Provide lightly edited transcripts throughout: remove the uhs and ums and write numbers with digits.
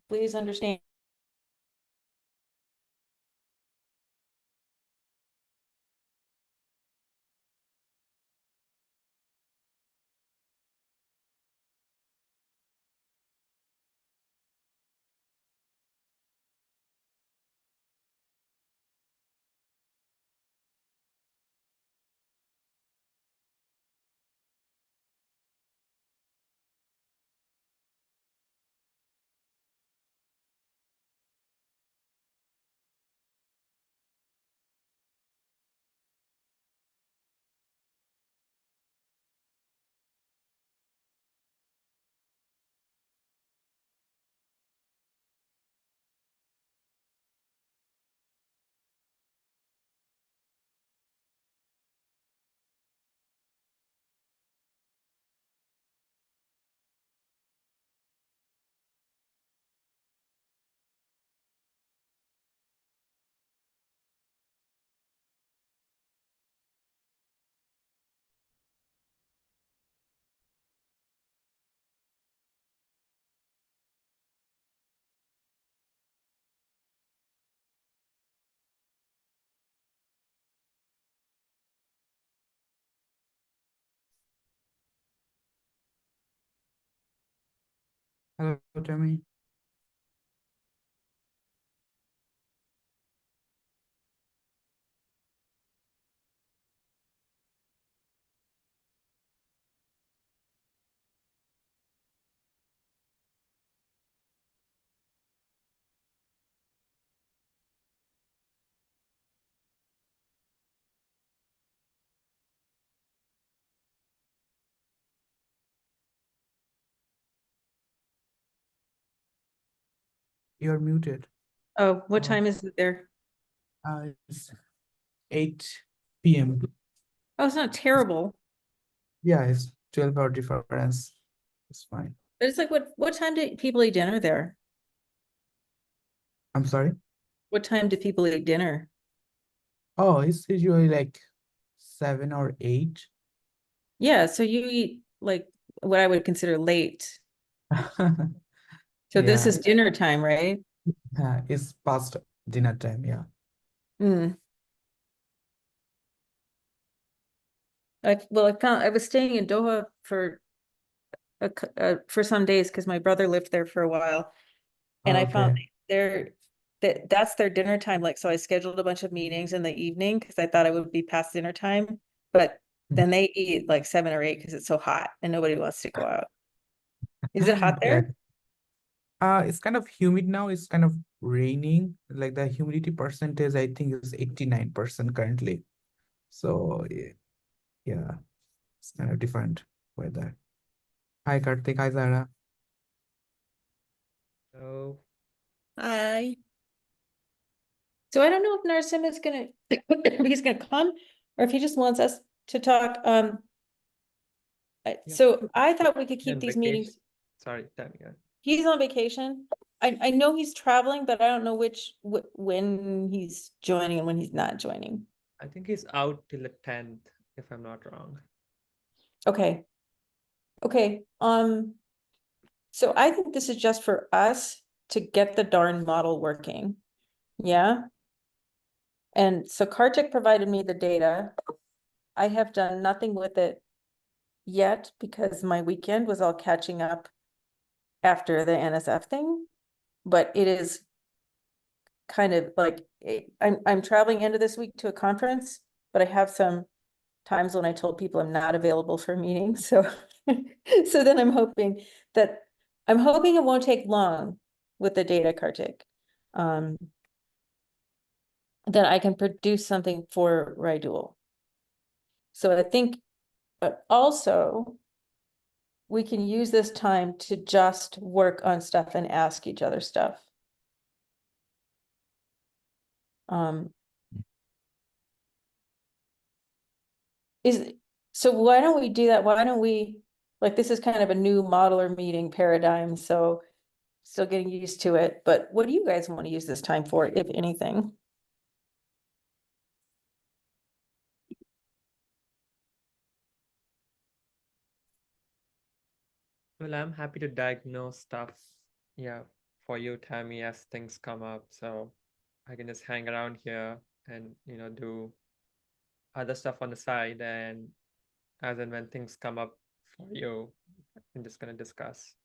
Please understand. Hello, Tammy. You're muted. Oh, what Uh, time is it there? it's 8 p.m. Oh, it's not terrible. Yeah, it's 12-hour difference. It's fine. But it's like what time do people eat dinner there? I'm sorry. What time do people eat dinner? Oh, it's usually like 7 or 8. Yeah, so you eat like what I would consider late. So this Yeah, is dinner time, right? it's past dinner time. Yeah. Mm. I found I was staying in Doha for for some days because my brother lived there for a while, and I found Okay. there that's their dinner time. Like, so I scheduled a bunch of meetings in the evening because I thought it would be past dinner time, but then they eat like 7 or 8 because it's so hot and nobody wants to go out. Is it hot Yeah. there? It's kind of humid now. It's kind of raining. Like the humidity percentage, I think, is 89% currently. So yeah, it's kind of different weather. Hi, Karthik. Hi, Zara. So Hi. So I don't know if Narsim is gonna if he's gonna come or if he just wants us to talk. yeah, So I thought we could keep and these vacation. meetings. Sorry, Tanya. He's on vacation. I know he's traveling, but I don't know when he's joining and when he's not joining. I think he's out till the 10th, if I'm not wrong. Okay. Okay. So I think this is just for us to get the darn model working. Yeah. And so Kartik provided me the data. I have done nothing with it yet because my weekend was all catching up after the NSF thing, but it is kind of like I'm traveling into this week to a conference, but I have some times when I told people I'm not available for meetings. So so then I'm hoping it won't take long with the data, Kartik. Um, that I can produce something for Rydul. So I think, but also we can use this time to just work on stuff and ask each other stuff. Um, so why don't we do that? Why don't we, like, this is kind of a new modeler meeting paradigm, so still getting used to it, but what do you guys want to use this time for, if anything? Well, I'm happy to diagnose stuff. Yeah, for you, Tammy, as things come up. So I can just hang around here and, do other stuff on the side. And as and when things come up for you, I'm just going to discuss.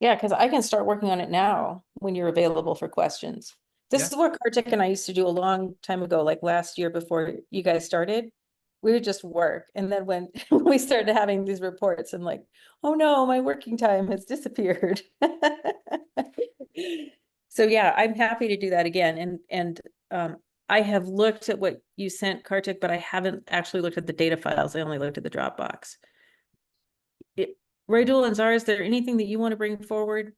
Yeah, because I can start working on it now when you're available for questions. This Yeah. is what Kartik and I used to do a long time ago, like last year before you guys started. We would just work. And then when we started having these reports, I'm like, oh no, my working time has disappeared. So yeah, I'm happy to do that again. And I have looked at what you sent, Kartik, but I haven't actually looked at the data files. I only looked at the Dropbox. Raidul and Zara, is there anything that you want to bring forward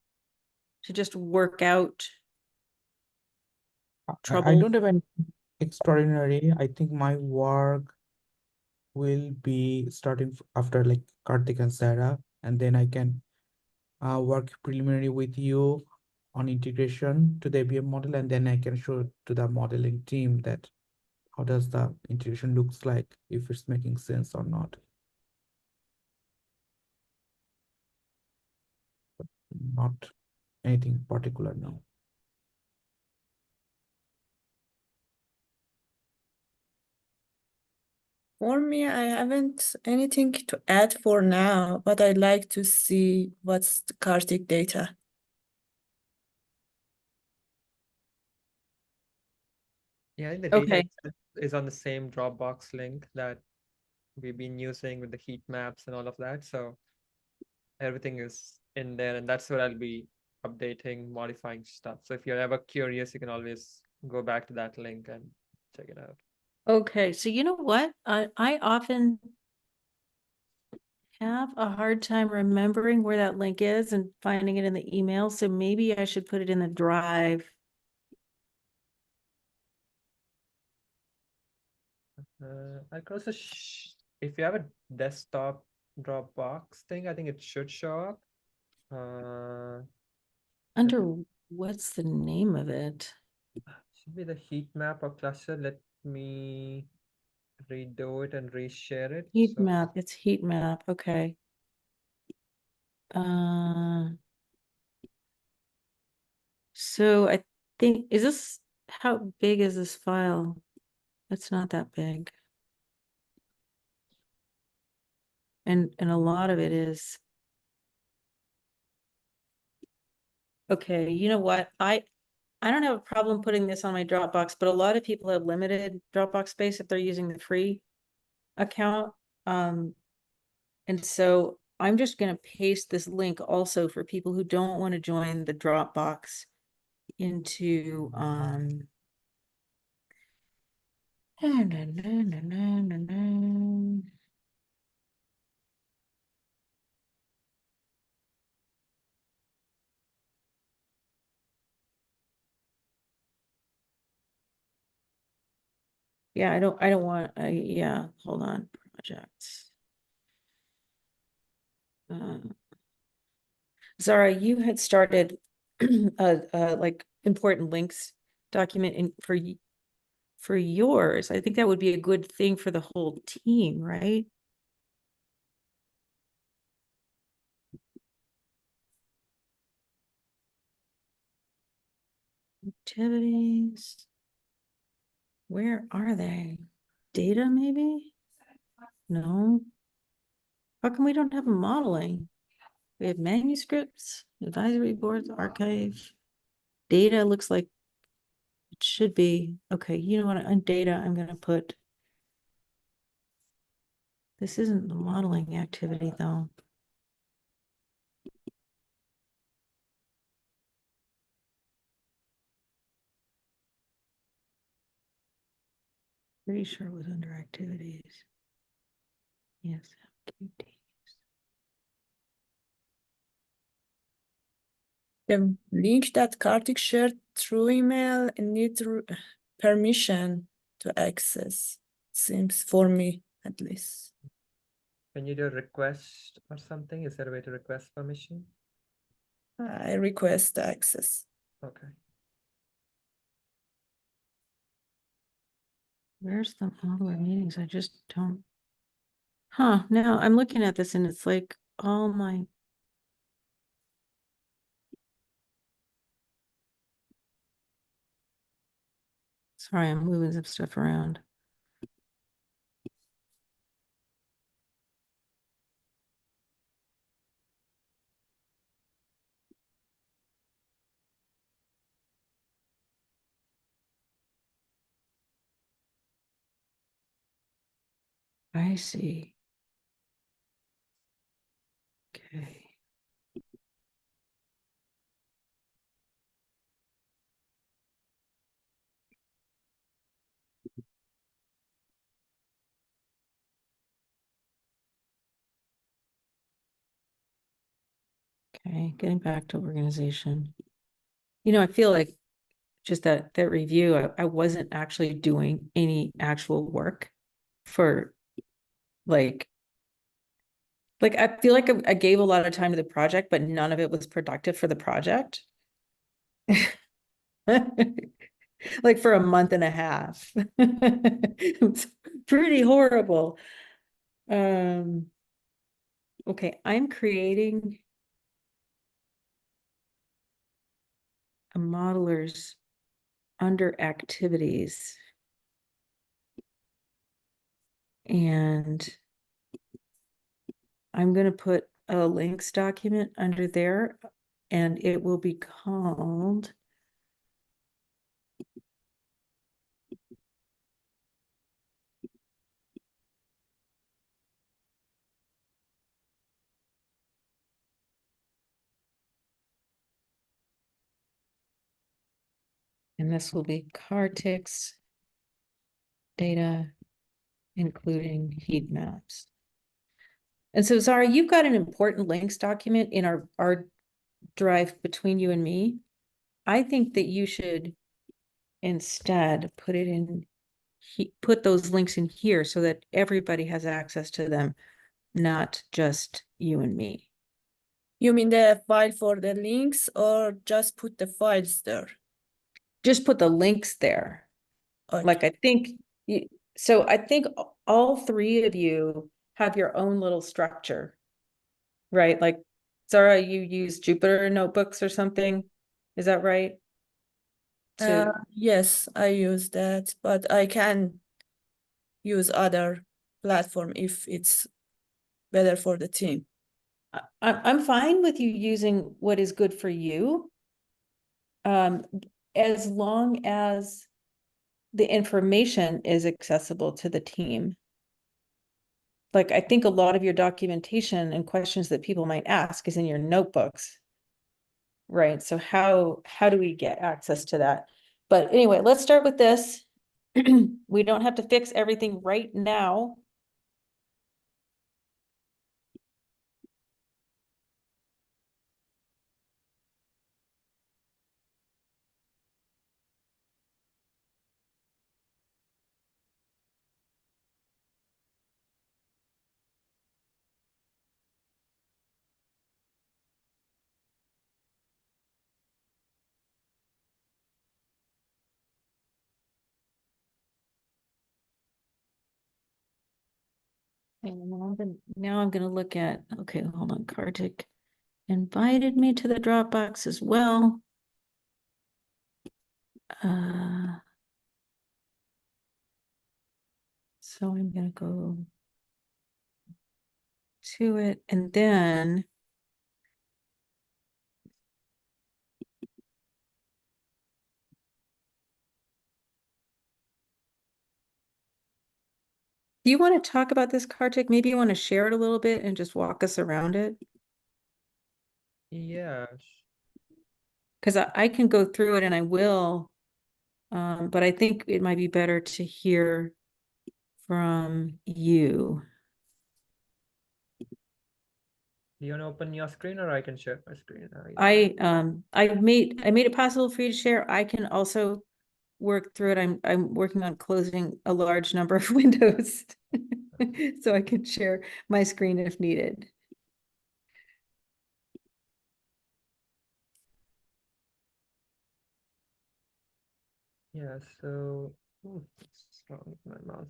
to just work out I trouble? don't have any extraordinary. I think my work will be starting after like Karthik and Sarah, and then I can work preliminary with you on integration to the ABM model, and then I can show to the modeling team that how does the integration looks like, if it's making sense or not. Not anything particular now. For me, I haven't anything to add for now, but I'd like to see what's the Karthik data. Yeah, I think the data Okay. itself is on the same Dropbox link that we've been using with the heat maps and all of that. So everything is in there, and that's where I'll be updating, modifying stuff. So if you're ever curious, you can always go back to that link and check it out. Okay, so you know what? I often have a hard time remembering where that link is and finding it in the email, so maybe I should put it in the drive. I could also, if you have a desktop Dropbox thing, I think it should show up. Under what's the name of it? Should be the heat map or cluster. Let me redo it and reshare it. Heat So map, it's heat map, okay. So I think, how big is this file? It's not that big. And a lot of it is. Okay, you know what? I don't have a problem putting this on my Dropbox, but a lot of people have limited Dropbox space if they're using the free account. And so I'm just gonna paste this link also for people who don't want to join the Dropbox into yeah, I don't want, yeah, hold on, projects. Zara, you had started like important links document for yours. I think that would be a good thing for the whole team, right? Activities. Where are they? Data, maybe? No. How come we don't have a modeling? We have manuscripts, advisory boards, archive. Data looks like it should be. Okay, you know what? On data, I'm gonna put. This isn't the modeling activity though. Pretty sure it was under activities. Yes, activities. The link that Karthik shared through email needs permission to access. Seems for me at least. can you do a request or something? Is there a way to request permission? I request access. Okay. Where's the modular meetings? I just don't. Huh, now I'm looking at this and it's like all my. Sorry, I'm moving some stuff around. I see. Okay. Okay, getting back to organization. You know, I feel like just that review, I wasn't actually doing any actual work for like I feel like I gave a lot of time to the project, but none of it was productive for the project. Like for a month and a half. It's pretty horrible. Okay, I'm creating a modelers under activities. And I'm going to put a links document under there, and it will be called and this will be Karthik's data, including heat maps. And so, Zara, you've got an important links document in our drive between you and me. I think that you should instead put it in, put those links in here so that everybody has access to them, not just you and me. You mean the file for the links or just put the files there? Just put the links there. Okay. Like, I think you, so I think all three of you have your own little structure, right? Like, Zara, you use Jupyter notebooks or something. Is that right? To Yes, I use that, but I can use other platform if it's better for the team. I'm fine with you using what is good for you. As long as the information is accessible to the team. Like, I think a lot of your documentation and questions that people might ask is in your notebooks. Right, so how do we get access to that? But anyway, let's start with this. We don't have to fix everything right now. And now I'm gonna look at, okay, hold on, Kartik invited me to the Dropbox as well. So I'm gonna go to it, and then do you want to talk about this, Kartik? Maybe you want to share it a little bit and just walk us around it? Yeah. Because I can go through it and I will, but I think it might be better to hear from you. Do you want to open your screen or I can share my screen? I made it possible for you to share. I can also work through it. I'm working on closing a large number of windows. So I can share my screen if needed. Yeah, so what's wrong with my mouse?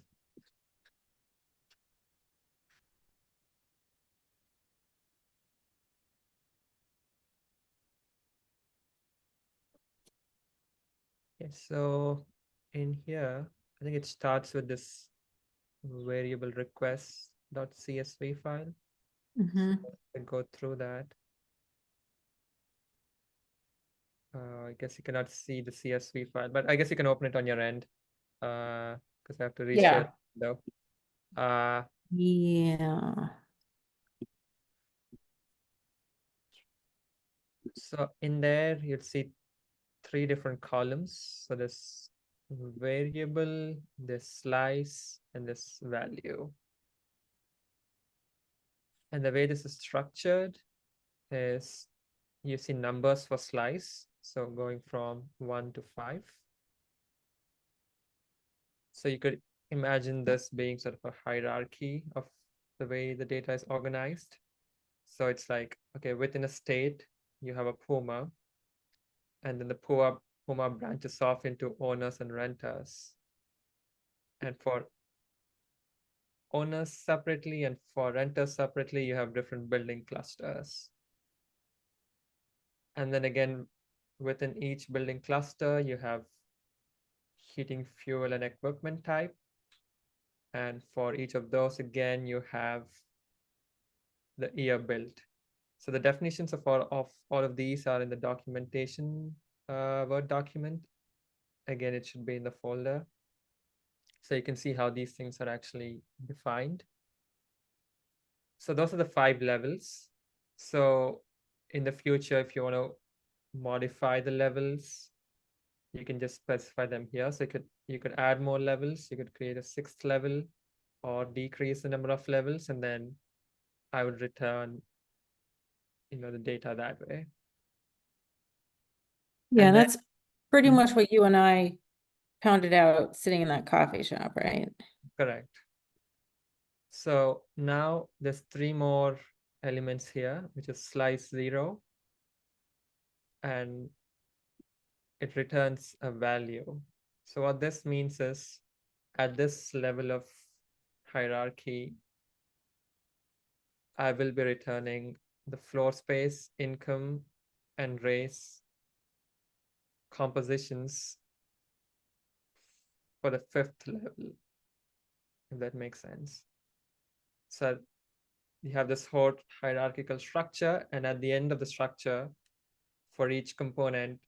Okay, so in here, I think it starts with this variable request.csv file. Mhm. I go through that. I guess you cannot see the CSV file, but I guess you can open it on your end. Because I have to reshare Yeah. though. Uh, Yeah. so in there you'll see 3 different columns. So this variable, this slice, and this value. And the way this is structured is you see numbers for slice. So going from 1 to 5. So you could imagine this being sort of a hierarchy of the way the data is organized. So it's like, okay, within a state, you have a Puma, and then the Puma branches off into owners and renters. And for owners separately and for renters separately, you have different building clusters. And then again, within each building cluster, you have heating, fuel, and equipment type. And for each of those, again, you have the year built. So the definitions of all of these are in the documentation Word document. Again, it should be in the folder. So you can see how these things are actually defined. So those are the 5 levels. So in the future, if you want to modify the levels, you can just specify them here. So you could add more levels. You could create a 6th level or decrease the number of levels, and then I would return, the data that way. Yeah, And then- that's pretty Mhm. much what you and I pounded out sitting in that coffee shop, right? Correct. So now there's 3 more elements here, which is slice 0, and it returns a value. So what this means is at this level of hierarchy, I will be returning the floor space, income, and race compositions for the 5th level, if that makes sense. So you have this whole hierarchical structure, and at the end of the structure, for each component,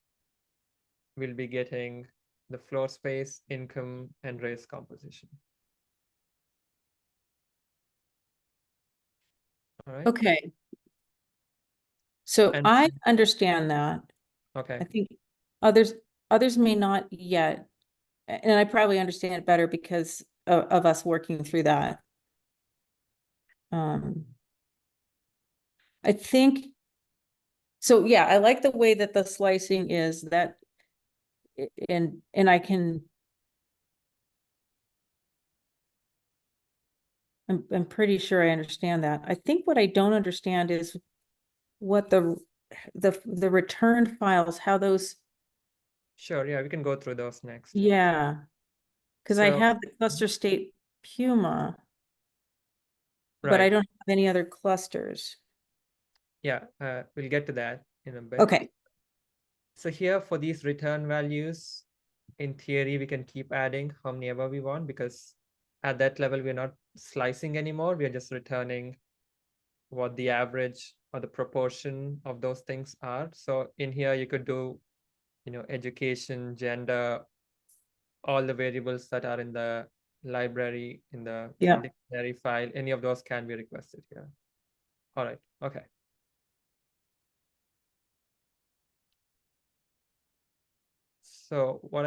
we'll be getting the floor space, income, and race composition. All right. Okay. So And I understand that. okay. I think others may not yet. And I probably understand it better because of us working through that. I think, so yeah, I like the way that the slicing is that, and I'm pretty sure I understand that. I think what I don't understand is what the return files, how those, Sure. Yeah, we can go through those next. yeah. Because I So- have the cluster state Puma, but I Right. don't have any other clusters. Yeah, we'll get to that in a bit. Okay. So here for these return values, in theory, we can keep adding how many ever we want, because at that level, we're not slicing anymore. We're just returning what the average or the proportion of those things are. So in here, you could do, education, gender, all the variables that are in the library, in the Yeah. dictionary file, any of those can be requested here. All right. Okay. So what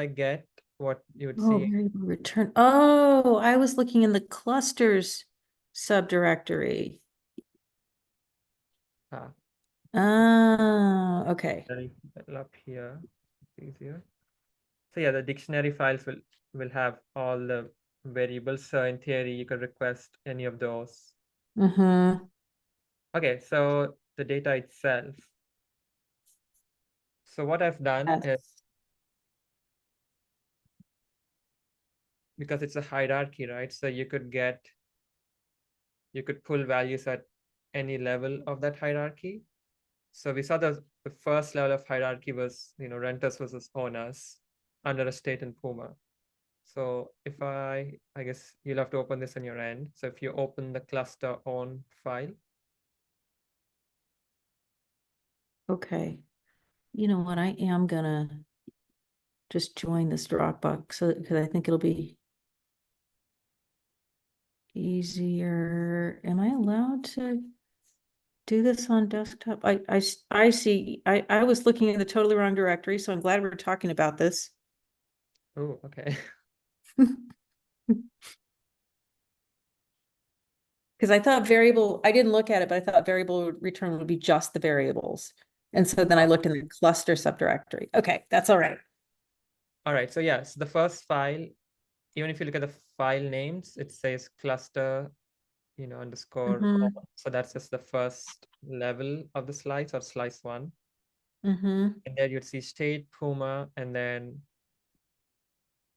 you would Oh, see, variable return. Oh, I was looking in the clusters subdirectory. ah, Ah, okay. very well up here, it's easier. So yeah, the dictionary files will have all the variables. So in theory, you could request any of those. Mm-hmm. Okay, so the data itself. So what I've done is, Yes. because it's a hierarchy, right? So you could pull values at any level of that hierarchy. So we saw the first level of hierarchy was, renters versus owners under a state in Puma. So if I guess you'll have to open this on your end. So if you open the cluster on file, Okay. You know what? I am gonna just join this Dropbox so because I think it'll be easier. Am I allowed to do this on desktop? I see. I was looking in the totally wrong directory, so I'm glad we're talking about this. oh, okay. Because I thought variable, I didn't look at it, but I thought variable return would be just the variables. And so then I looked in the cluster subdirectory. Okay, that's all right. All right, so yes, the first file, even if you look at the file names, it says cluster, underscore. Mhm. So that's just the first level of the slice or slice one. Mm-hmm. And there you'd see state, Puma, and then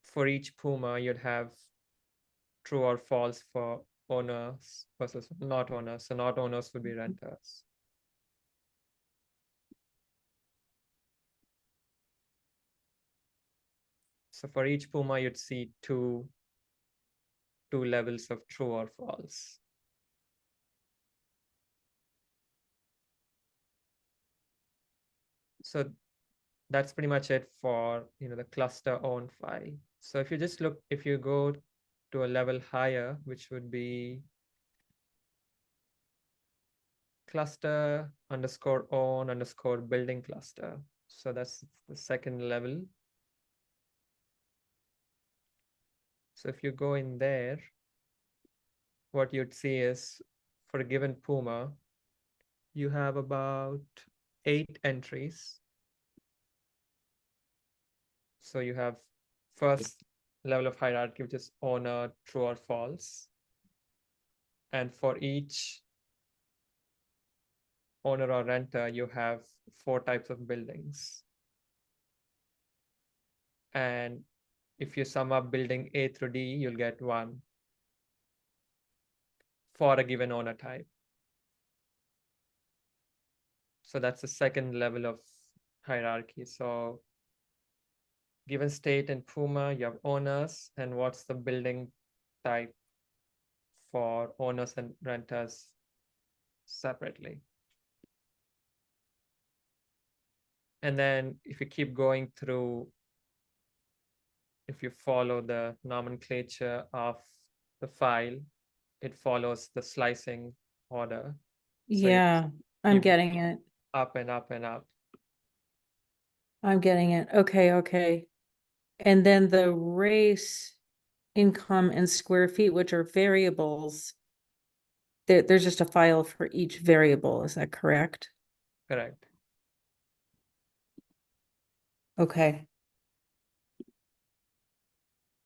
for each Puma, you'd have true or false for owners versus not owners. So not owners would be renters. So for each Puma, you'd see two levels of true or false. So that's pretty much it for the cluster own file. So if you go to a level higher, which would be cluster underscore own underscore building cluster. So that's the second level. So if you go in there, what you'd see is for a given Puma, you have about 8 entries. So you have first level of hierarchy, which is owner, true or false. And for each owner or renter, you have 4 types of buildings. And if you sum up building A through D, you'll get 1 for a given owner type. So that's the second level of hierarchy. So given state and Puma, you have owners, and what's the building type for owners and renters separately. And then if you keep going through, if you follow the nomenclature of the file, it follows the slicing order. So Yeah, I'm keep getting it. up and up and up. I'm getting it. Okay, okay. And then the race, income, and square feet, which are variables, there's just a file for each variable. Is that correct? Correct. Okay.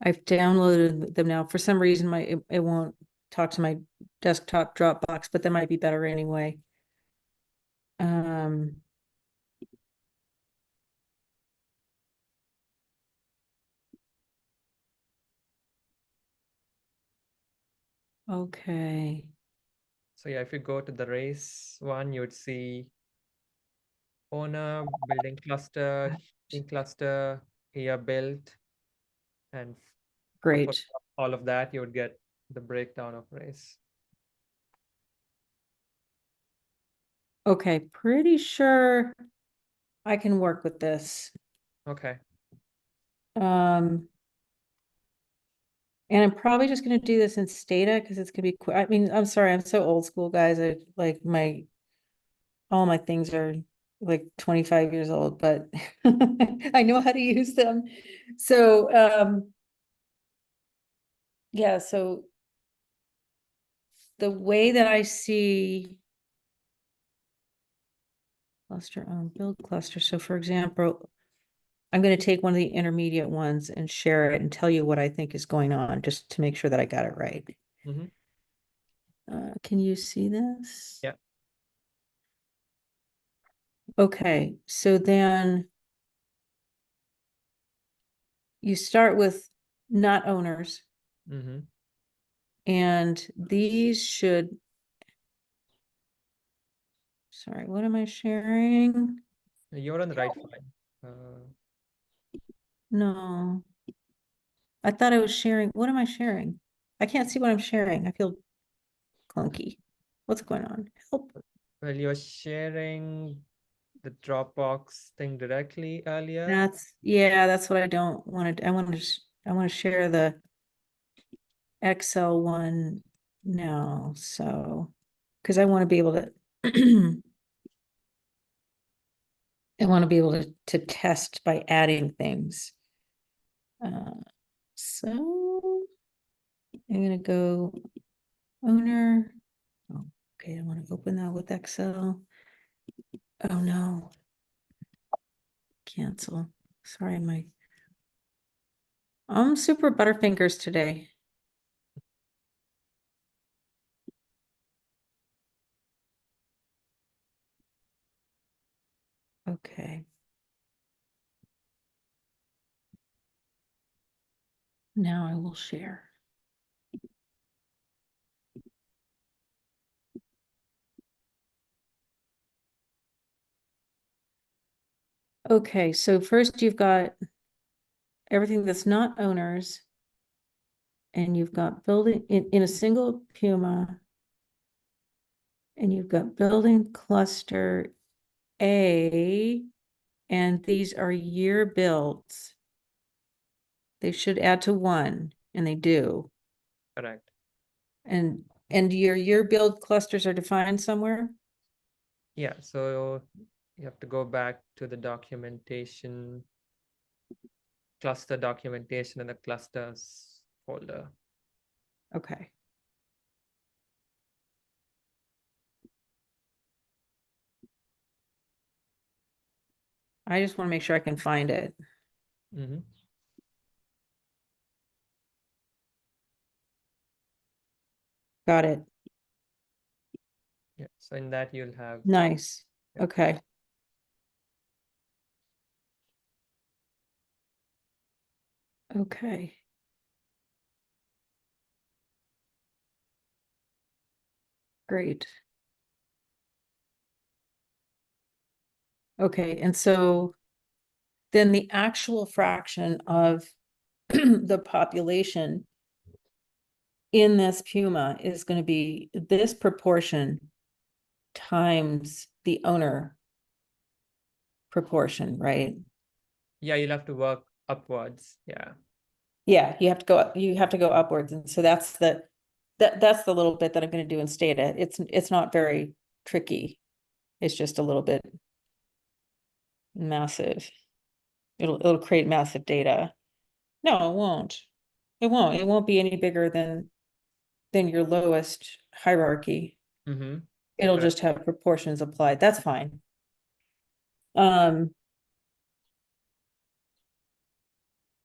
I've downloaded them now. For some reason, it won't talk to my desktop Dropbox, but that might be better anyway. Okay. So yeah, if you go to the race one, you would see owner, building cluster, heating cluster, year built, and for Great. all of that, you would get the breakdown of race. Okay, pretty sure I can work with this. Okay. And I'm probably just gonna do this in Stata because it's gonna be quick. I mean, I'm sorry, I'm so old school, guys. I like all my things are like 25 years old, but I know how to use them. So yeah, so the way that I see cluster build cluster. So for example, I'm going to take one of the intermediate ones and share it and tell you what I think is going on, just to make sure that I got it right. Mm-hmm. Can you see this? Yeah. Okay, so then you start with not owners, Mm-hmm. and these should, sorry, what am I sharing? You're on the right file. No. I thought I was sharing. What am I sharing? I can't see what I'm sharing. I feel clunky. What's going on? Help. Well, you're sharing the Dropbox thing directly earlier. That's what I don't want to, I want to share the Excel one now, so, because I want to be able to I want to be able to test by adding things. So I'm gonna go owner. Oh, okay, I want to open that with Excel. Oh no. Cancel. Sorry, I'm super butterfingers today. Okay. Now I will share. Okay, so first you've got everything that's not owners. And you've got building in a single Puma. And you've got building cluster A. And these are year builds. They should add to 1, and they do. Correct. And your year build clusters are defined somewhere? Yeah, so you have to go back to the documentation, cluster documentation in the clusters folder. Okay. I just want to make sure I can find it. Mm-hmm. Got it. Yeah, so in that you'll have Nice. Yeah. Okay. Okay. Great. Okay, and so then the actual fraction of the population in this Puma is going to be this proportion times the owner proportion, right? Yeah, you'll have to work upwards. Yeah. Yeah, you have to go upwards. And so that's that's the little bit that I'm going to do in Stata. It's not very tricky. It's just a little bit massive. It'll create massive data. No, it won't. It won't. It won't be any bigger than your lowest hierarchy. Mm-hmm. It'll Correct. just have proportions applied. That's fine. Um,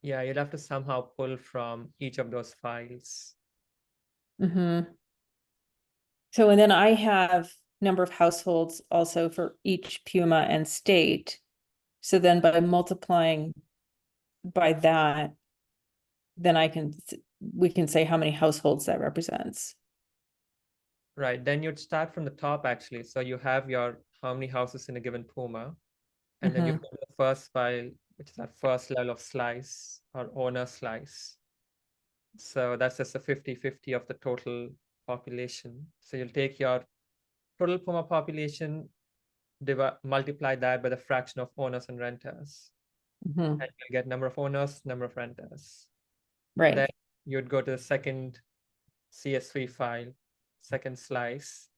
Yeah, you'll have to somehow pull from each of those files. mhm. So, and then I have number of households also for each Puma and state. So then by multiplying by that, then we can say how many households that represents. Right. Then you'd start from the top actually. So you have your how many houses in a given Puma, and then you Mhm. put the first file, which is that first level of slice or owner slice. So that's just a 50-50 of the total population. So you'll take your total Puma population, multiply that by the fraction of owners and renters, Mhm. and you'll get number of owners, number of renters. Right. Then you'd go to the second CSV file, second slice,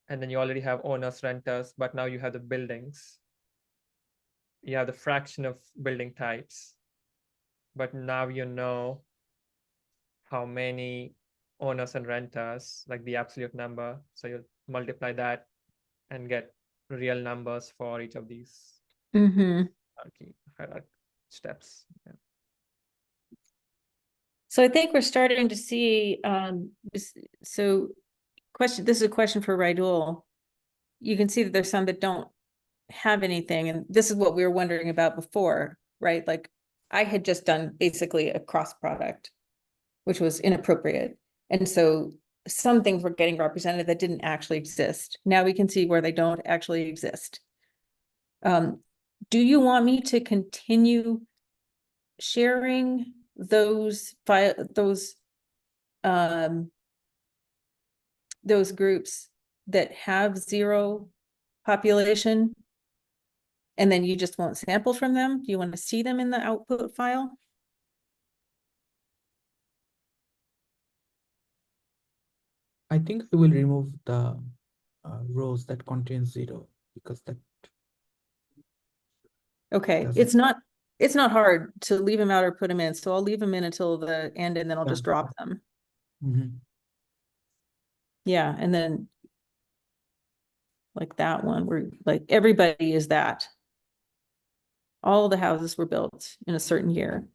and then you already have owners, renters, but now you have the buildings. You have the fraction of building types, but now you know how many owners and renters, like the absolute number. So you multiply that and get real numbers for each of these Mhm. hierarchy steps. Yeah. So I think we're starting to see, so this is a question for Raidul. You can see that there's some that don't have anything, and this is what we were wondering about before, right? Like I had just done basically a cross product, which was inappropriate. And so some things were getting represented that didn't actually exist. Now we can see where they don't actually exist. Do you want me to continue sharing those those groups that have zero population, and then you just won't sample from them? Do you want to see them in the output file? I think I will remove the rows that contain 0 because that Okay, doesn't. it's not hard to leave them out or put them in, so I'll leave them in until the end and then I'll Yeah. just drop them. Mhm. Yeah, and then like that one, where like everybody is that. All the houses were built in a certain year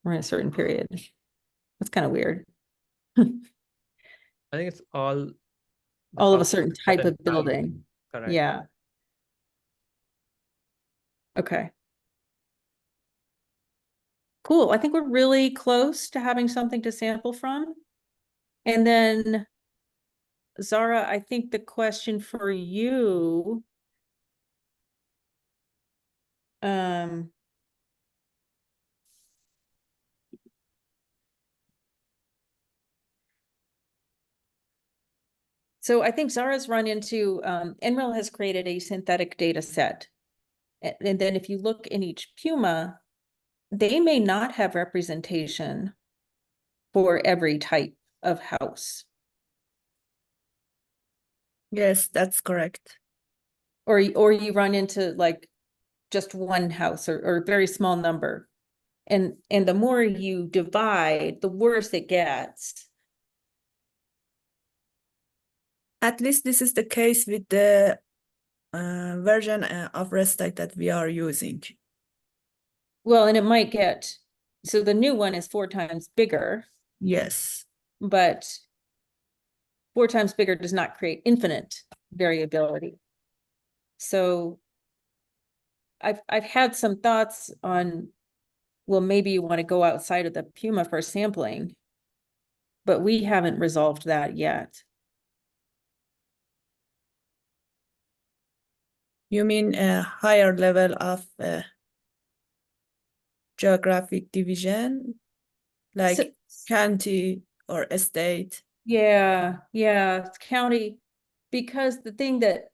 or in a certain period. That's kind of weird. I think it's all the All of a houses certain with type certain of building. Correct. Yeah. Okay. Cool. I think we're really close to having something to sample from. And then, Zahra, I think the question for you, so I think Zara's run into, NREL has created a synthetic data set. And then if you look in each Puma, they may not have representation for every type of house. Yes, that's correct. Or you run into like just one house or a very small number. And the more you divide, the worse it gets. At least this is the case with the version of RESTAC that we are using. Well, and it might get, so the new one is 4 times bigger, Yes. but 4 times bigger does not create infinite variability. So I've had some thoughts on, well, maybe you want to go outside of the Puma for sampling, but we haven't resolved that yet. You mean a higher level of geographic division, like So- county or state? Yeah, it's county, because the thing that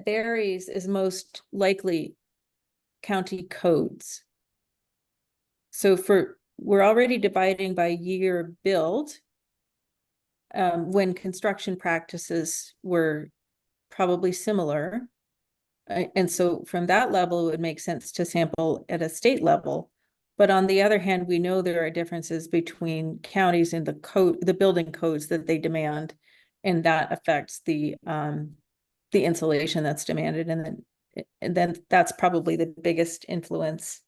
varies is most likely county codes. So we're already dividing by year build, when construction practices were probably similar. And so from that level, it would make sense to sample at a state level. But on the other hand, we know there are differences between counties in the building codes that they demand, and that affects the insulation that's demanded. And then that's probably the biggest influence.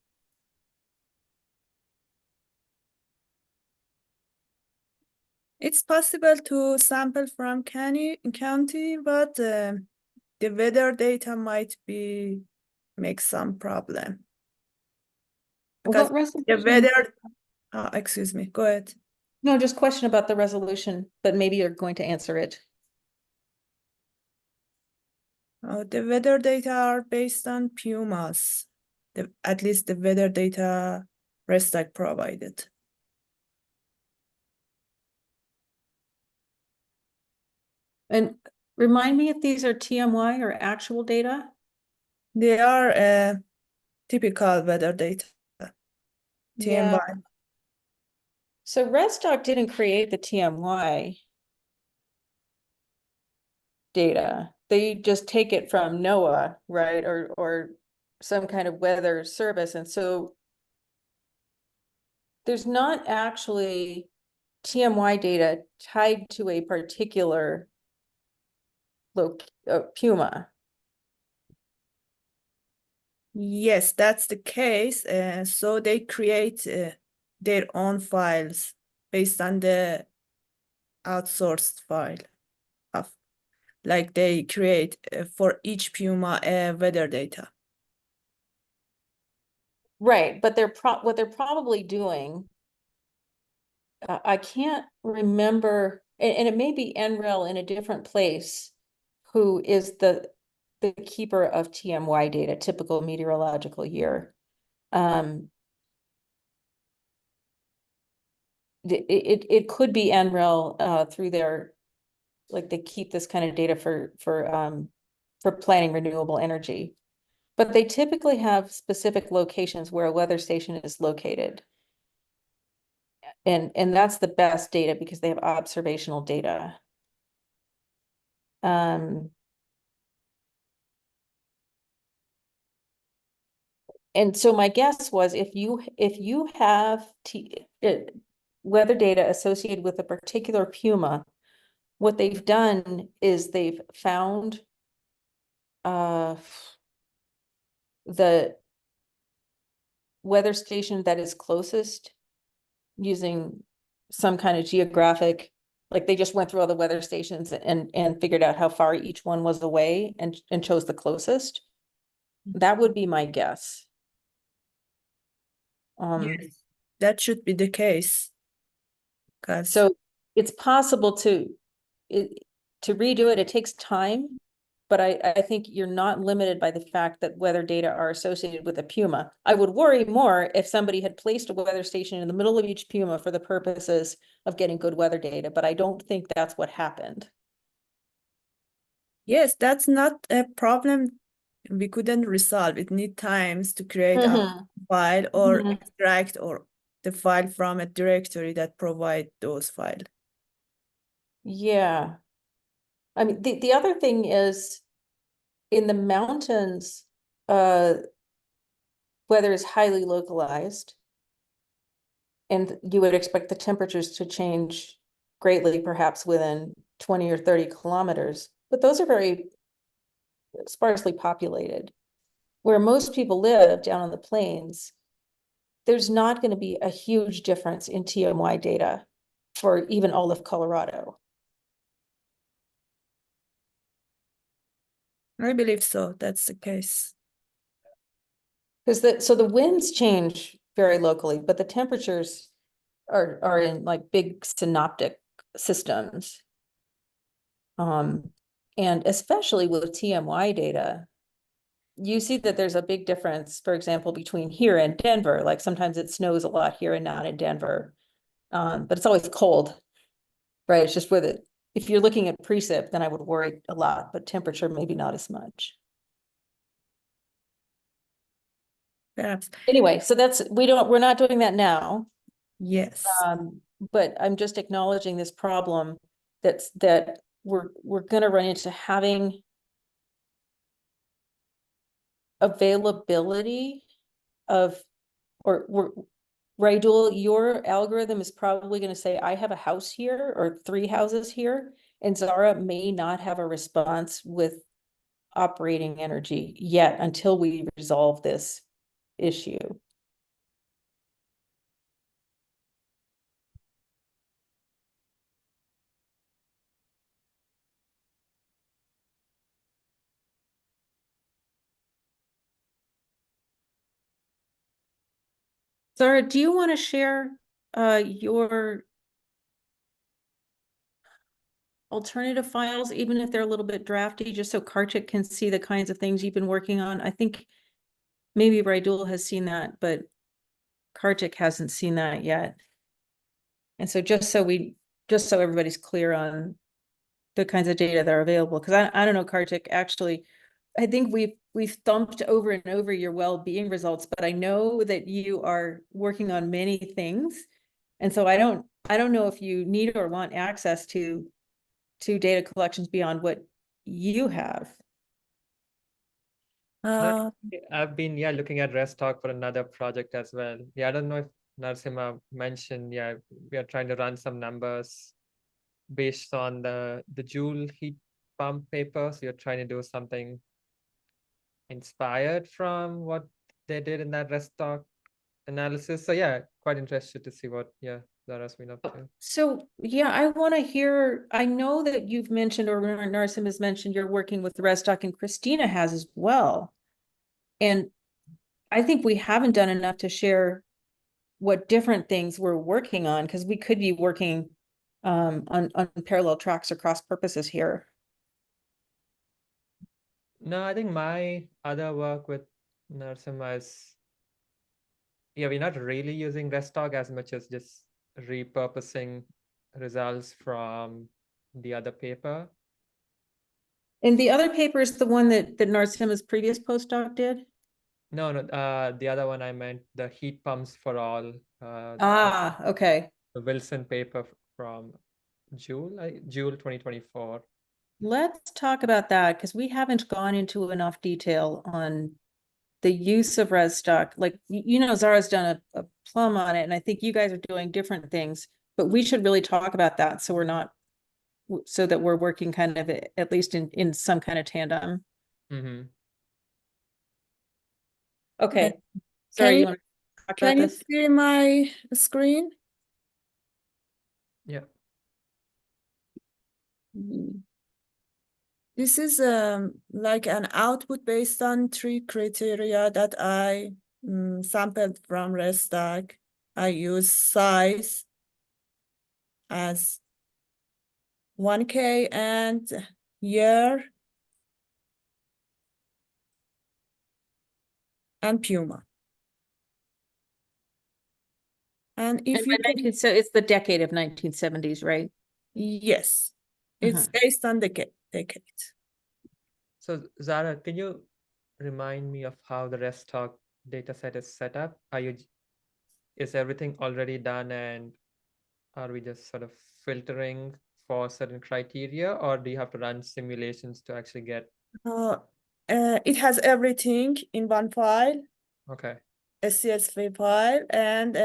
It's possible to sample from county, but the weather data might make some problem. Because What the resolution? weather, excuse me, go ahead. No, just question about the resolution, but maybe you're going to answer it. The weather data are based on Pumas. At least the weather data RESTAC provided. And remind me if these are TMY or actual data? They are typical weather data. Yeah. TMY. So ResDoc didn't create the TMY data. They just take it from NOAA, right? Or some kind of weather service. And so there's not actually TMY data tied to a particular Puma. Yes, that's the case. So they create their own files based on the outsourced file. Like they create for each Puma weather data. Right, but what they're probably doing, I can't remember, and it may be NREL in a different place, who is the keeper of TMY data, typical meteorological year. it could be NREL through their, like they keep this kind of data for planning renewable energy. But they typically have specific locations where a weather station is located. And that's the best data because they have observational data. And so my guess was if you have weather data associated with a particular puma, what they've done is they've found the weather station that is closest using some kind of geographic, like they just went through all the weather stations and figured out how far each one was away and chose the closest. That would be my guess. Yes, that should be the case. So it's possible to redo it. It takes time, but I think you're not limited by the fact that weather data are associated with a puma. I would worry more if somebody had placed a weather station in the middle of each puma for the purposes of getting good weather data, but I don't think that's what happened. Yes, that's not a problem we couldn't resolve. It need times to create a file or extract or the file from a directory that provide those files. Yeah. I mean, the other thing is in the mountains, weather is highly localized. And you would expect the temperatures to change greatly, perhaps within 20 or 30 kilometers, but those are very sparsely populated. Where most people live down on the plains, there's not going to be a huge difference in TMY data for even all of Colorado. I believe so. That's the case. Because so the winds change very locally, but the temperatures are in like big synoptic systems. And especially with TMY data, you see that there's a big difference, for example, between here and Denver. Like sometimes it snows a lot here and not in Denver, but it's always cold, right? It's just with it. If you're looking at precip, then I would worry a lot, but temperature maybe not as much. Perhaps. Anyway, so we're not doing that now. Yes. But I'm just acknowledging this problem that we're gonna run into having availability of, or Raidul, your algorithm is probably going to say, I have a house here or 3 houses here, and Zahra may not have a response with operating energy yet until we resolve this issue. Zahra, do you want to share your alternative files, even if they're a little bit drafty, just so Karthik can see the kinds of things you've been working on? I think maybe Raidul has seen that, but Karthik hasn't seen that yet. And so just so everybody's clear on the kinds of data that are available, because I don't know, Karthik, actually, I think we've thumped over and over your well-being results, but I know that you are working on many things. And so I don't know if you need or want access to data collections beyond what you have. I've been looking at ResTalk for another project as well. Yeah, I don't know if Narasimha mentioned, we are trying to run some numbers based on the Joule heat pump paper. So you're trying to do something inspired from what they did in that ResTalk analysis. So yeah, quite interested to see what Zahra's been up to. So I want to hear, I know that you've mentioned, or Narasimha has mentioned, you're working with ResTalk, and Christina has as well. And I think we haven't done enough to share what different things we're working on, because we could be working on parallel tracks or cross purposes here. No, I think my other work with Narasimha is, we're not really using ResTalk as much as just repurposing results from the other paper. And the other paper is the one that Narasimha's previous postdoc did? No, the other one I meant the heat pumps for all. Okay. The Wilson paper from June 2024. Let's talk about that because we haven't gone into enough detail on the use of res stock. Like, Zara's done a plum on it, and I think you guys are doing different things, but we should really talk about that so we're not, so that we're working kind of at least in some kind of tandem. Mm-hmm. Okay. Sorry, you want to talk Can about you this? see my screen? Yeah. This is like an output based on 3 criteria that I sampled from ResStack. I use size as 1K and year and Puma. And if you can, So it's the decade of 1970s, right? yes, it's based on the decade. So Zara, can you remind me of how the ResTalk dataset is set up? Is everything already done, and are we just sort of filtering for certain criteria, or do you have to run simulations to actually get? It has everything in one file. Okay. A CSV file, and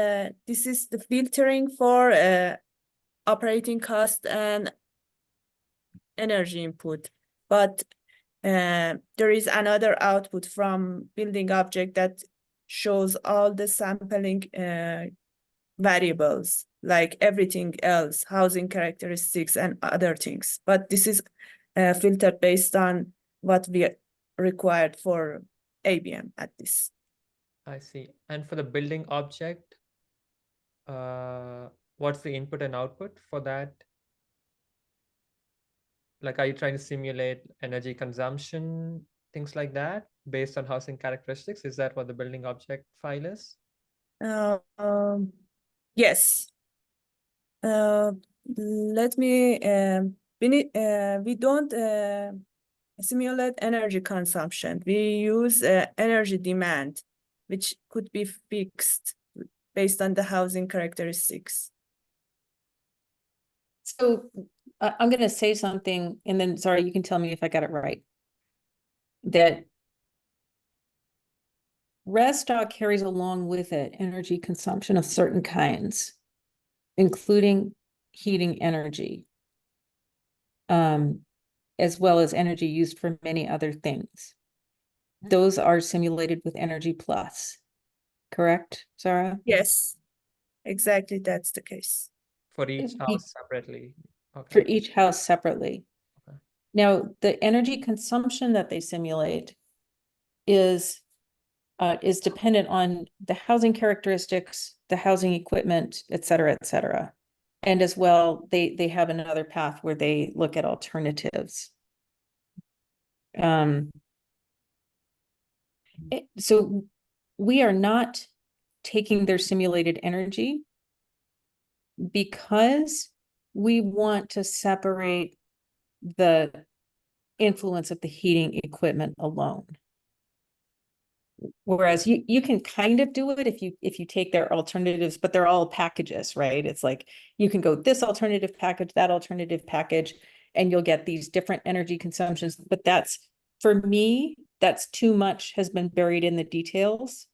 this is the filtering for operating cost and energy input. But there is another output from building object that shows all the sampling variables, like everything else, housing characteristics and other things. But this is filtered based on what we required for ABM at this. I see. And for the building object, what's the input and output for that? Like, are you trying to simulate energy consumption, things like that, based on housing characteristics? Is that what the building object file is? Yes. Let me, we don't simulate energy consumption. We use energy demand, which could be fixed based on the housing characteristics. So I'm going to say something, and then, sorry, you can tell me if I got it right. That res stock carries along with it energy consumption of certain kinds, including heating energy, as well as energy used for many other things. Those are simulated with Energy Plus, correct, Zara? Yes, exactly, that's the case. For each house separately. For Okay. each house separately. Okay. Now, the energy consumption that they simulate is dependent on the housing characteristics, the housing equipment, et cetera. And as well, they have another path where they look at alternatives. So we are not taking their simulated energy because we want to separate the influence of the heating equipment alone. Whereas you can kind of do it if you take their alternatives, but they're all packages, right? It's like you can go this alternative package, that alternative package, and you'll get these different energy consumptions. But that's, for me, that's too much has been buried in the details,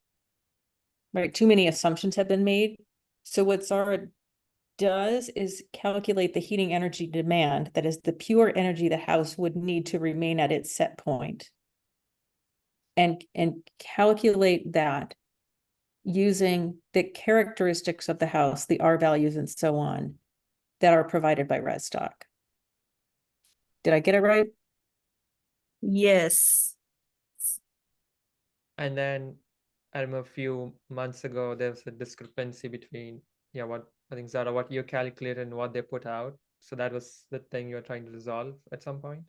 right? Too many assumptions have been made. So what Zara does is calculate the heating energy demand, that is the pure energy the house would need to remain at its set point. And calculate that using the characteristics of the house, the R values and so on, that are provided by res stock. Did I get it right? Yes. And then I remember a few months ago, there was a discrepancy between, what I think, Zara, what you calculated and what they put out. So that was the thing you're trying to resolve at some point?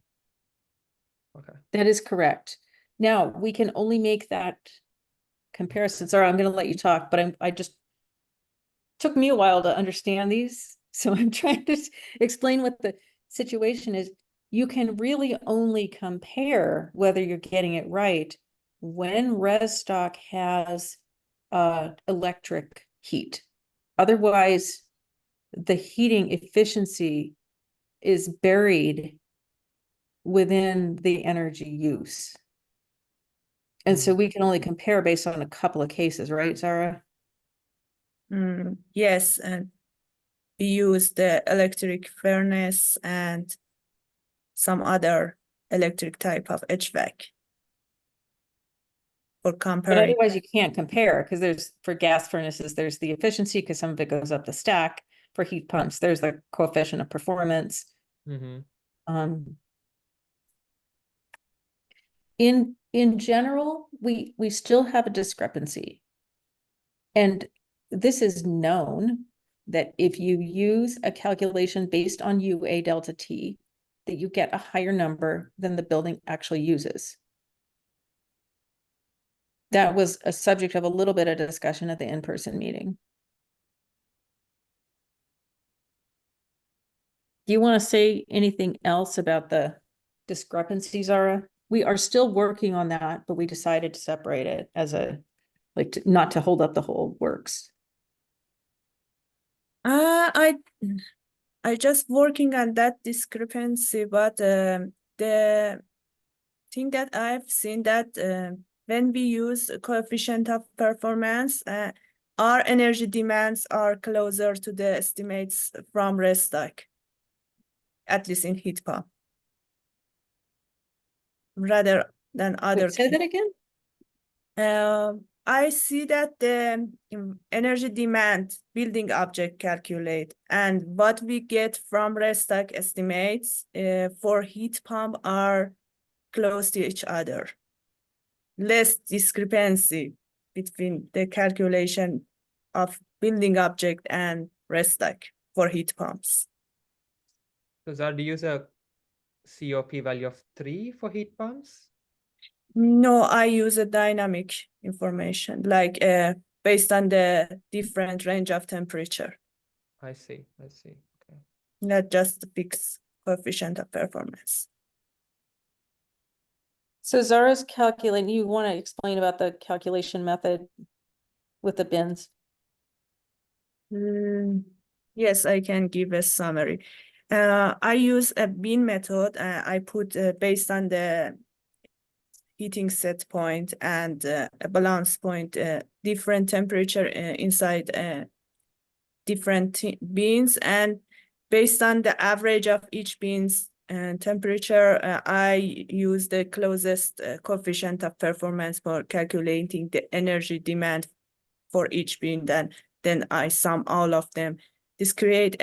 Okay. That is correct. Now, we can only make that comparison. Sorry, I'm going to let you talk, but took me a while to understand these, so I'm trying to explain what the situation is. You can really only compare whether you're getting it right when res stock has electric heat. Otherwise, the heating efficiency is buried within the energy use. And so we can only compare based on a couple of cases, right, Zara? Yes, and we use the electric furnace and some other electric type of HVAC for But comparing. otherwise you can't compare because there's, for gas furnaces, there's the efficiency because some of it goes up the stack. For heat pumps, there's the coefficient of performance. In general, we still have a discrepancy. And this is known that if you use a calculation based on UA delta T, that you get a higher number than the building actually uses. That was a subject of a little bit of discussion at the in-person meeting. Do you want to say anything else about the discrepancies, Zara? We are still working on that, but we decided to separate it as a, like, not to hold up the whole works. I just working on that discrepancy, but the thing that I've seen that when we use coefficient of performance, our energy demands are closer to the estimates from Restock, at least in heat pump, rather than other. Wait, say that again? I see that the energy demand building object calculate and what we get from Restock estimates for heat pump are close to each other. Less discrepancy between the calculation of building object and Restock for heat pumps. So Zara, do you use a COP value of 3 for heat pumps? No, I use a dynamic information, like based on the different range of temperature, I see. Okay. not just the fixed coefficient of performance. So Zara's calculating, you want to explain about the calculation method with the bins? Yes, I can give a summary. I use a bin method. I put based on the heating set point and a balance point, different temperature inside different bins, and based on the average of each bin's temperature, I use the closest coefficient of performance for calculating the energy demand for each bin. Then I sum all of them. This create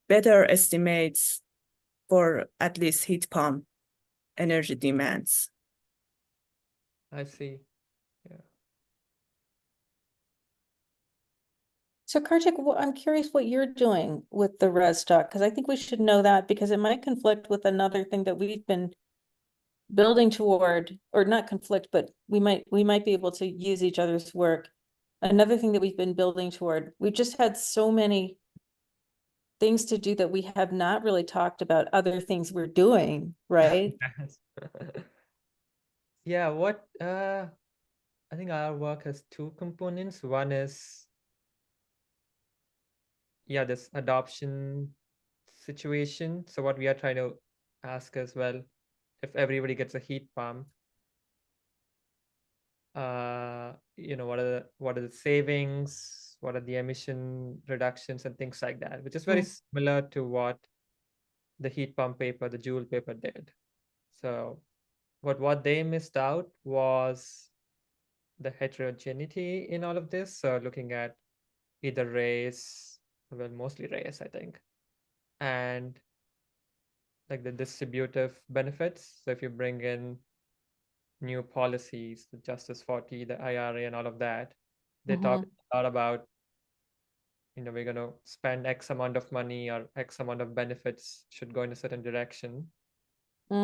better estimates for at least heat pump energy demands. I see. Yeah. So Karthik, I'm curious what you're doing with the res stock, because I think we should know that because it might conflict with another thing that we've been building toward, or not conflict, but we might be able to use each other's work. Another thing that we've been building toward, we've just had so many things to do that we have not really talked about other things we're doing, right? Yeah, I think our work has two components. One is, this adoption situation. So what we are trying to ask as well, if everybody gets a heat pump, what are the savings, what are the emission reductions and things like that, which is very similar to what the heat pump paper, the Joule paper did. So what they missed out was the heterogeneity in all of this. So looking at either race, well, mostly race, I think, and like the distributive benefits. So if you bring in new policies, the Justice 40, the IRA, and all of that, they talk a lot about, we're going to spend X amount of money or X amount of benefits should go in a certain direction. We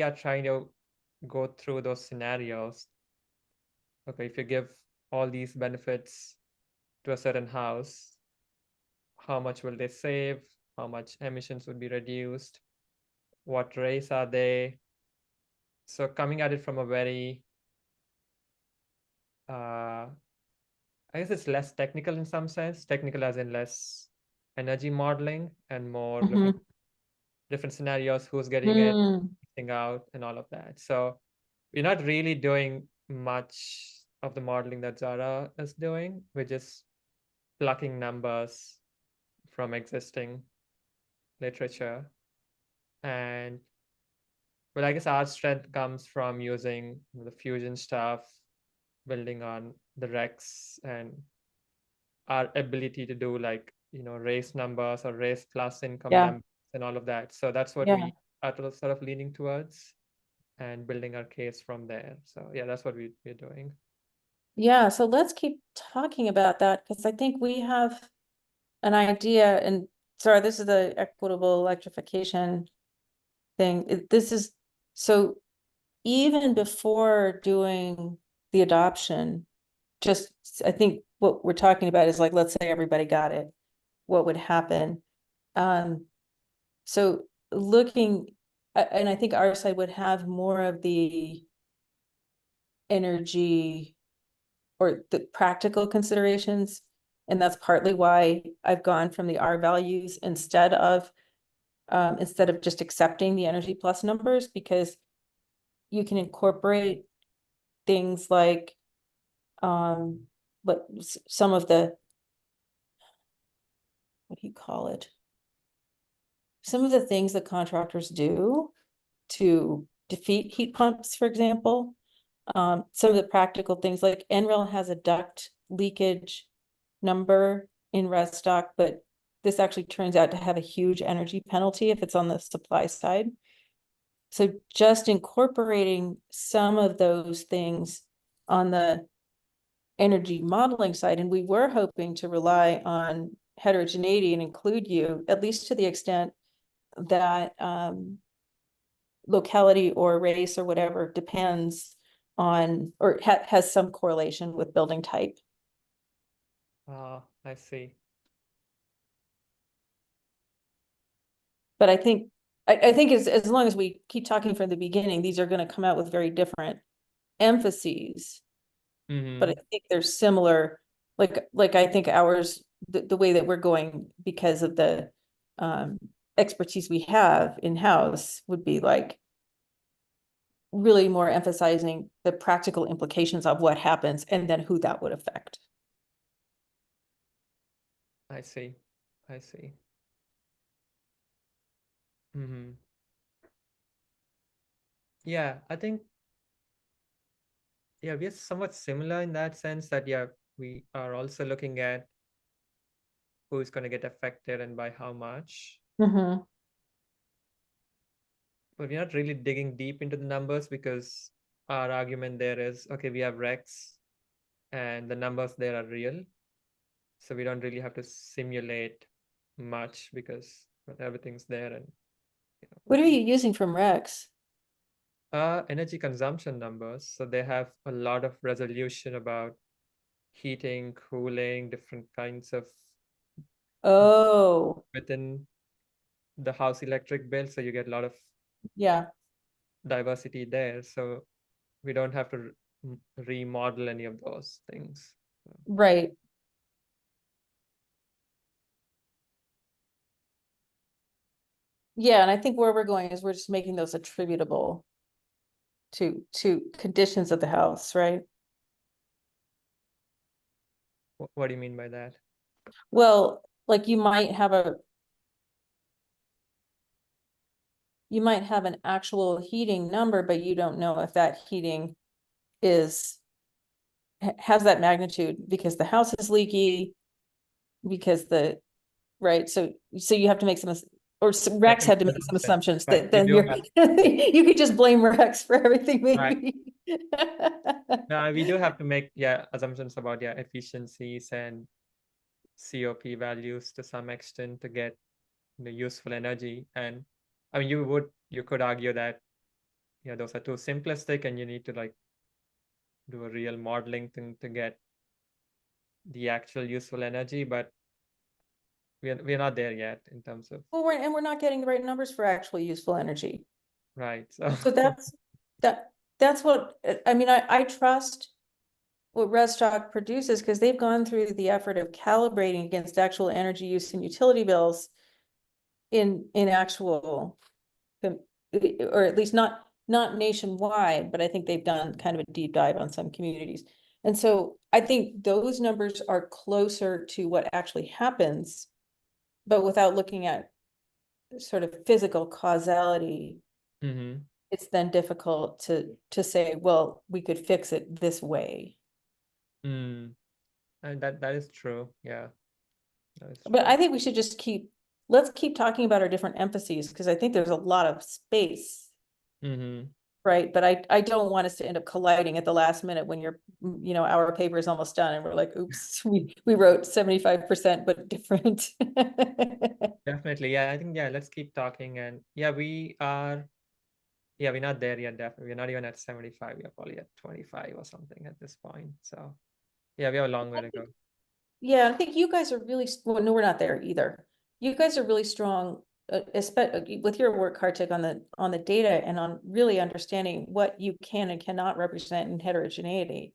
are trying to go through those scenarios. Okay, if you give all these benefits to a certain house, how much will they save, how much emissions would be reduced, what race are they? So coming at it from a very, I guess it's less technical in some sense, technical as in less energy modeling and more looking Mhm. different scenarios, who's getting it, Mm. thing out, and all of that. So we're not really doing much of the modeling that Zara is doing. We're just plucking numbers from existing literature. And but I guess our strength comes from using the fusion stuff, building on the Rex and our ability to do like, race numbers or race plus income Yeah. numbers and all of that. So that's what Yeah. we are sort of leaning towards and building our case from there. So yeah, that's what we're doing. Yeah, so let's keep talking about that because I think we have an idea, and sorry, this is the equitable electrification thing. This is so even before doing the adoption, just I think what we're talking about is like, let's say everybody got it, what would happen? So looking, and I think our side would have more of the energy or the practical considerations. And that's partly why I've gone from the R values instead of just accepting the energy plus numbers, because you can incorporate things like but some of the, what do you call it? Some of the things that contractors do to defeat heat pumps, for example. Some of the practical things like NREL has a duct leakage number in Restock, but this actually turns out to have a huge energy penalty if it's on the supply side. So just incorporating some of those things on the energy modeling side, and we were hoping to rely on heterogeneity and include you, at least to the extent that locality or race or whatever depends on or has some correlation with building type. I see. But I think as long as we keep talking from the beginning, these are going to come out with very different emphases. But I think they're similar. Like I think ours, the way that we're going because of the expertise we have in-house would be like really more emphasizing the practical implications of what happens and then who that would affect. I see. I see. Yeah, I think, yeah, we're somewhat similar in that sense that, yeah, we are also looking at who's going to get affected and by how much. Mm-hmm. But we're not really digging deep into the numbers because our argument there is, okay, we have Rex and the numbers there are real. So we don't really have to simulate much because everything's there. And What are you using from Rex? energy consumption numbers. So they have a lot of resolution about heating, cooling, different kinds of Oh, within the house electric bill. So you get a lot of yeah. diversity there. So we don't have to remodel any of those things. Right. Yeah, and I think where we're going is we're just making those attributable to conditions of the house, right? What do you mean by that? Well, like you might have an actual heating number, but you don't know if that heating has that magnitude because the house is leaky, because right. So you have to make Rex had to make some assumptions Right. that then you could just blame Rex for everything maybe. No, we do have to make assumptions about efficiencies and COP values to some extent to get the useful energy. And I mean, you could argue that those are too simplistic and you need to like do a real modeling thing to get the actual useful energy, but we're not there yet in terms of Well, we're not getting the right numbers for actually useful energy. right. So So that's what, I mean, I trust what Restock produces because they've gone through the effort of calibrating against actual energy use and utility bills in actual, or at least not nationwide, but I think they've done kind of a deep dive on some communities. And so I think those numbers are closer to what actually happens, but without looking at sort of physical causality, Mhm. it's then difficult to say, well, we could fix it this way. And that is true. Yeah, that is But true. I think we should just let's keep talking about our different emphases, because I think there's a lot of space, Mhm. right? But I don't want us to end up colliding at the last minute when our paper is almost done and we're like, oops, we wrote 75%, but different. Definitely. Yeah, I think let's keep talking. And we're not there yet, definitely. We're not even at 75. We're probably at 25 or something at this point. So yeah, we have a long way to go. Yeah, I think you guys are really, well, no, we're not there either. You guys are really strong, especially with your work, Karthik, on the data and on really understanding what you can and cannot represent in heterogeneity.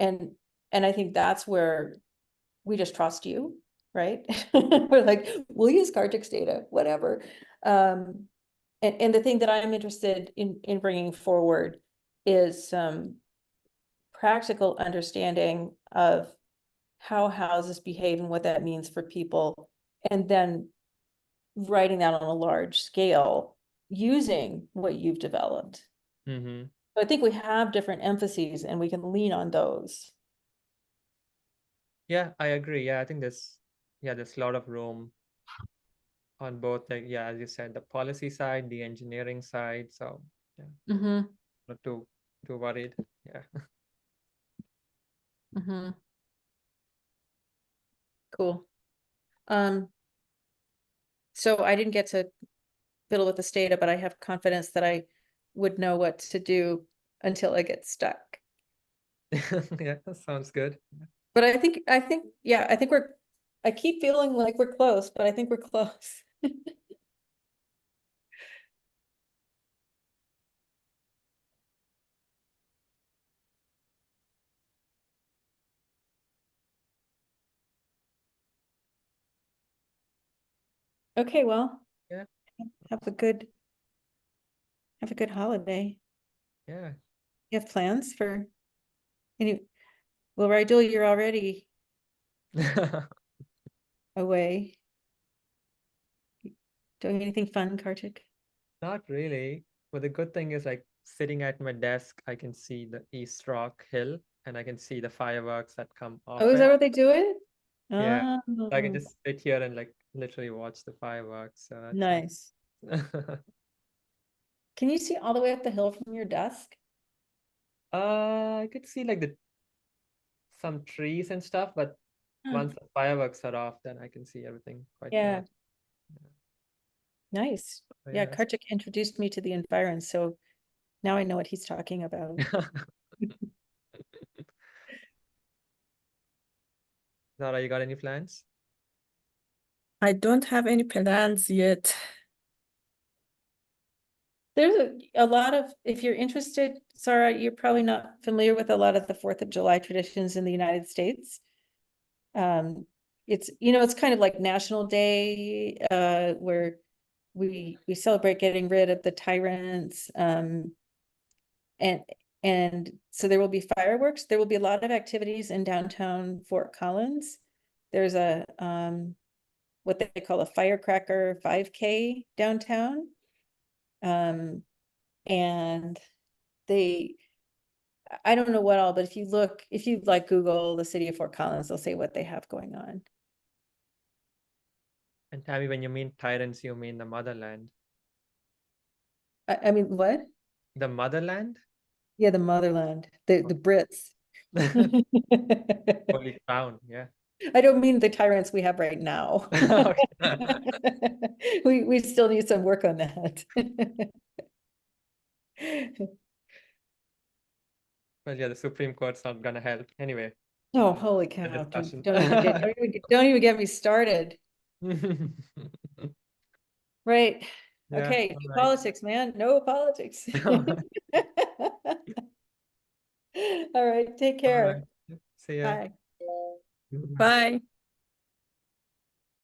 And I think that's where we just trust you, right? We're like, we'll use Karthik's data, whatever. And the thing that I'm interested in bringing forward is practical understanding of how houses behave and what that means for people, and then writing that on a large scale using what you've developed. Mm-hmm. So I think we have different emphases and we can lean on those. Yeah, I agree. Yeah, I think there's a lot of room on both, like, as you said, the policy side, the engineering side. So yeah, Mm-hmm. not too worried. Yeah. Mm-hmm. Cool. So I didn't get to fiddle with this data, but I have confidence that I would know what to do until I get stuck. Yeah, that sounds good. But I think, yeah, I keep feeling like we're close, but I think we're close. Okay, well, Yeah. have a good holiday. Yeah. You have plans for well, Rydell, you're already away. Doing anything fun, Karthik? Not really. But the good thing is, like, sitting at my desk, I can see the East Rock Hill and I can see the fireworks that come off Oh, is that it. what they do it? Yeah. So I can Oh, just sit here and like literally watch the fireworks. So that's nice. Can you see all the way up the hill from your desk? I could see like some trees and stuff, but Hmm. once the fireworks are off, then I can see everything quite Yeah. well. Nice. So, Yeah, Karthik introduced me to the environs, so now I know what he's talking about. Zara, you got any plans? I don't have any plans yet. There's a lot of, if you're interested, Sarah, you're probably not familiar with a lot of the 4th of July traditions in the United States. It's kind of like National Day, where we celebrate getting rid of the tyrants. And so there will be fireworks. There will be a lot of activities in downtown Fort Collins. There's a what they call a firecracker 5K downtown. And I don't know what all, but if you like Google the city of Fort Collins, they'll say what they have going on. And Tammy, when you mean tyrants, you mean the motherland. I mean, what? The motherland? Yeah, the motherland, the Brits. Holy crown, yeah. I don't mean the tyrants we have right now. We still need some work on that. Well, yeah, the Supreme Court's not gonna help. Anyway. Oh, holy cow, discussion. don't even get me started. Right, Yeah, okay, all no right. politics, man, no politics. All right, take All care. right. See ya. Bye. Bye.